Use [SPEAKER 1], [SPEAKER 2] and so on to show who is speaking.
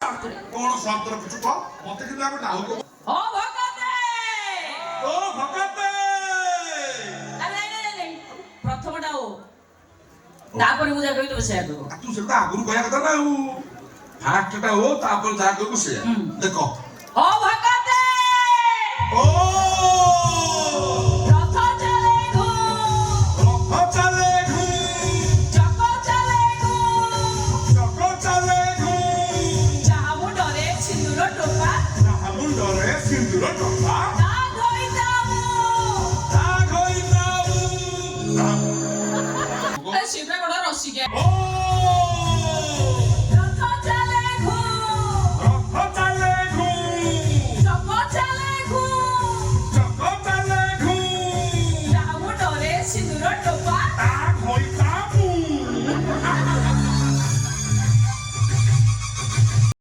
[SPEAKER 1] कौन शर्त रखुଛୁ କହ ମତେ କିନ୍ତୁ ଆମେ ନାଉ କହ
[SPEAKER 2] ଓ ଭଗତେ
[SPEAKER 1] ଓ ଭଗତେ
[SPEAKER 2] ନାଇଁ ପ୍ରଥମଟା ଓ ତାପରେ ମୁଁ ଯାହା କହିବି ତମେ ସେଇଆ କହିବ
[SPEAKER 1] ତୁ ସେଟା ଆଗରୁ କହିବା କଥା ନା ଆଉ ଫାଷ୍ଟଟା ଓ ତାପରେ ଯାହା କହିବୁ ସେଇଆ ଦେଖ
[SPEAKER 2] ଓ ଭଗତେ
[SPEAKER 1] ଓ
[SPEAKER 2] ରଥ ଚାଲେ ଘୁ ଚକ ଚାଲେ ଘୁ ଯାହା ମୁଣ୍ଡରେ ସିନ୍ଦୁର ଟୋପା ତା ଘଇତାମୁ ଶିବରା ଗୋଡ଼ ରସିକେ